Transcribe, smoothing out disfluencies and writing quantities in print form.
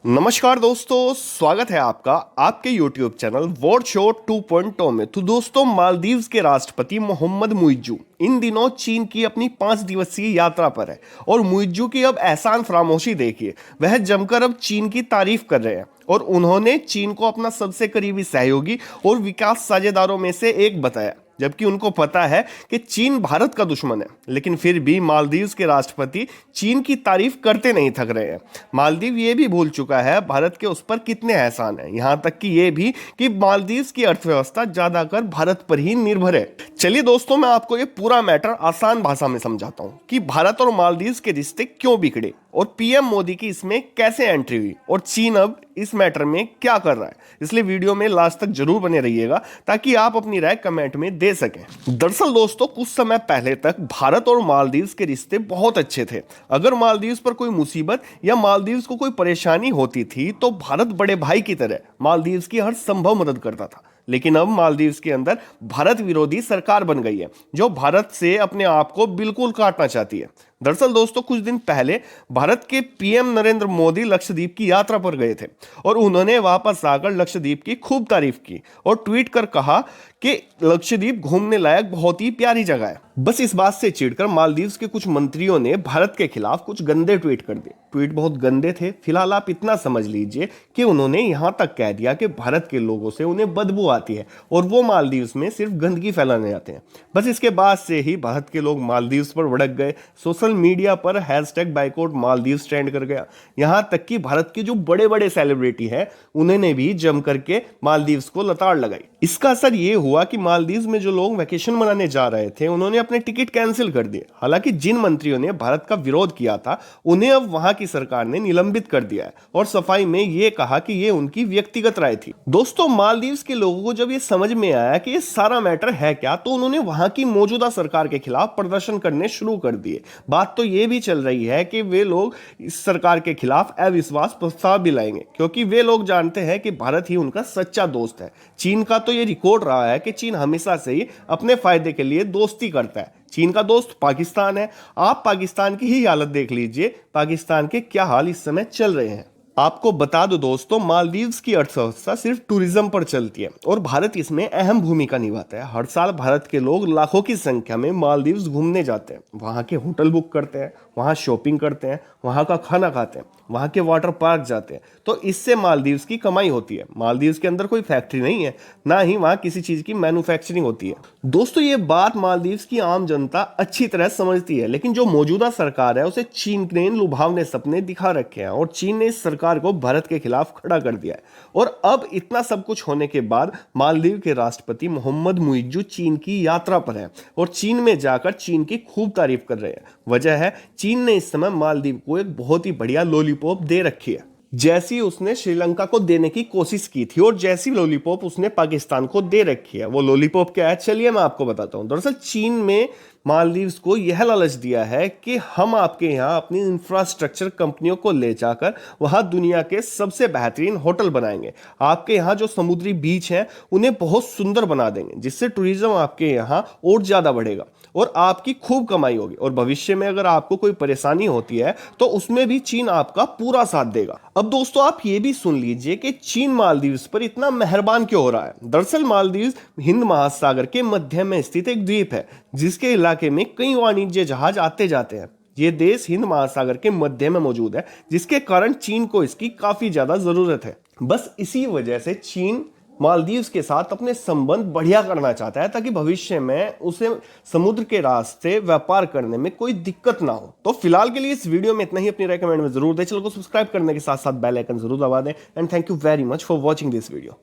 नमस्कार दोस्तों, स्वागत है आपका आपके YouTube चैनल वर्ल्ड शो 2.0 में। तो दोस्तों, मालदीव्स के राष्ट्रपति मोहम्मद मुइज्जू इन दिनों चीन की अपनी 5 दिवसीय यात्रा पर है और मुइज्जू की अब एहसान फरामोशी देखिए। वह जमकर अब चीन की तारीफ कर रहे हैं और उन्होंने चीन को अपना सबसे करीबी सहयोगी और विकास साझेदारों में से एक बताया, जबकि उनको पता है कि चीन भारत का दुश्मन है। लेकिन फिर भी मालदीव्स के राष्ट्रपति चीन की तारीफ करते नहीं थक रहे हैं। मालदीव ये भी भूल चुका है भारत के उस पर कितने एहसान हैं, यहाँ तक कि ये भी कि मालदीव्स की अर्थव्यवस्था ज्यादातर भारत पर ही निर्भर है। चलिए दोस्तों, मैं आपको ये पूरा मैटर आसान भाषा में समझाता हूँ कि भारत और मालदीव्स के रिश्ते क्यों बिगड़े और पीएम मोदी की इसमें कैसे एंट्री हुई और चीन अब इस मैटर में क्या कर रहा है। इसलिए वीडियो में लास्ट तक जरूर बने रहिएगा ताकि आप अपनी राय कमेंट में दे सकें। दरअसल दोस्तों, कुछ समय पहले तक भारत और मालदीव्स के रिश्ते बहुत अच्छे थे। अगर मालदीव्स पर कोई मुसीबत या मालदीव्स को कोई परेशानी होती थी तो भारत बड़े भाई की तरह मालदीव्स की हर संभव मदद करता था। लेकिन अब मालदीव्स के अंदर भारत विरोधी सरकार बन गई है जो भारत से अपने आप को बिल्कुल काटना चाहती है। दरअसल दोस्तों, कुछ दिन पहले भारत के पीएम नरेंद्र मोदी लक्षद्वीप की यात्रा पर गए थे और उन्होंने वापस आकर लक्षद्वीप की खूब तारीफ की और ट्वीट कर कहा कि लक्षद्वीप घूमने लायक बहुत ही प्यारी जगह है। बस इस बात से चिढ़कर मालदीव्स के कुछ मंत्रियों ने भारत के खिलाफ कुछ गंदे ट्वीट कर दिए। ट्वीट बहुत गंदे थे। फिलहाल आप इतना समझ लीजिए कि उन्होंने यहां तक कह दिया कि भारत के लोगों से उन्हें बदबू आती है और वो मालदीव्स में सिर्फ गंदगी फैलाने आते हैं। बस इसके बाद से ही भारत के लोग मालदीव्स पर भड़क गए। सोशल मीडिया पर हैशटैग बाइकआउट मालदीव्स ट्रेंड कर गया। यहां तक कि भारत के जो बड़े बड़े सेलिब्रिटी हैं उन्होंने भी जम करके मालदीव्स को लताड़ लगाई। इसका असर ये हुआ कि मालदीव्स में जो लोग वैकेशन मनाने जा रहे थे उन्होंने अपने टिकट कैंसिल कर दिए। हालांकि जिन मंत्रियों ने भारत का विरोध किया था उन्हें अब वहां की सरकार ने निलंबित कर दिया है और सफाई में ये कहा कि ये उनकी व्यक्तिगत राय थी। दोस्तों, मालदीव्स के लोगों को जब ये समझ में आया कि ये सारा मैटर है क्या, तो उन्होंने वहां की मौजूदा सरकार के खिलाफ प्रदर्शन करने शुरू कर दिए। बात तो ये भी चल रही है कि वे लोग इस सरकार के खिलाफ अविश्वास प्रस्ताव भी लाएंगे, क्योंकि वे लोग जानते हैं कि भारत ही उनका सच्चा दोस्त है। चीन का तो ये रिकॉर्ड रहा है कि चीन हमेशा से ही अपने फायदे के लिए दोस्ती करता है। चीन का दोस्त पाकिस्तान है। आप पाकिस्तान की ही हालत देख लीजिए, पाकिस्तान के क्या हाल इस समय चल रहे हैं। आपको बता दो दोस्तों, मालदीव्स की अर्थव्यवस्था सिर्फ टूरिज्म पर चलती है और भारत इसमें अहम भूमिका निभाता है। हर साल भारत के लोग लाखों की संख्या में मालदीव्स घूमने जाते हैं, वहाँ के होटल बुक करते हैं, वहाँ शॉपिंग करते हैं, वहाँ का खाना खाते हैं, वहाँ के वाटर पार्क जाते हैं। तो इससे मालदीव्स की कमाई होती है। मालदीव्स के अंदर कोई फैक्ट्री नहीं है, ना ही वहाँ किसी चीज़ की मैन्युफैक्चरिंग होती है। दोस्तों, ये बात मालदीव्स की आम जनता अच्छी तरह समझती है, लेकिन जो मौजूदा सरकार है उसे चीन ने लुभावने सपने दिखा रखे हैं और चीन ने इस सरकार को भारत के खिलाफ खड़ा कर दिया है। और अब इतना सब कुछ होने के बाद मालदीव के राष्ट्रपति मोहम्मद मुइज्जू चीन की यात्रा पर है और चीन में जाकर चीन की खूब तारीफ कर रहे हैं। वजह है, चीन ने इस समय मालदीव को एक बहुत ही बढ़िया लॉलीपॉप दे रखी है, जैसी उसने श्रीलंका को देने की कोशिश की थी और जैसी लॉलीपॉप उसने पाकिस्तान को दे रखी है। वो लॉलीपॉप क्या है, चलिए मैं आपको बताता हूं। दरअसल चीन में मालदीव्स को यह लालच दिया है कि हम आपके यहाँ अपनी इंफ्रास्ट्रक्चर कंपनियों को ले जाकर वहाँ दुनिया के सबसे बेहतरीन होटल बनाएंगे। आपके यहाँ जो समुद्री बीच हैं उन्हें बहुत सुंदर बना देंगे, जिससे टूरिज्म आपके यहाँ और ज़्यादा बढ़ेगा और आपकी खूब कमाई होगी। और भविष्य में अगर आपको कोई परेशानी होती है तो उसमें भी चीन आपका पूरा साथ देगा। अब दोस्तों, आप ये भी सुन लीजिए कि चीन मालदीव्स पर इतना मेहरबान क्यों हो रहा है। दरअसल मालदीव्स हिंद महासागर के मध्य में स्थित एक द्वीप है जिसके इलाके में कई वाणिज्य जहाज आते जाते हैं। ये देश हिंद महासागर के मध्य में मौजूद है, जिसके कारण चीन को इसकी काफी ज्यादा जरूरत है। बस इसी वजह से चीन मालदीव्स के साथ अपने संबंध बढ़िया करना चाहता है ताकि भविष्य में उसे समुद्र के रास्ते व्यापार करने में कोई दिक्कत ना हो। तो फिलहाल के लिए इस वीडियो में इतना ही। अपनी राय कमेंट में जरूर दें। चैनल को सब्सक्राइब करने के साथ साथ बेल आइकन जरूर दबा दें। And thank you very much for watching this video.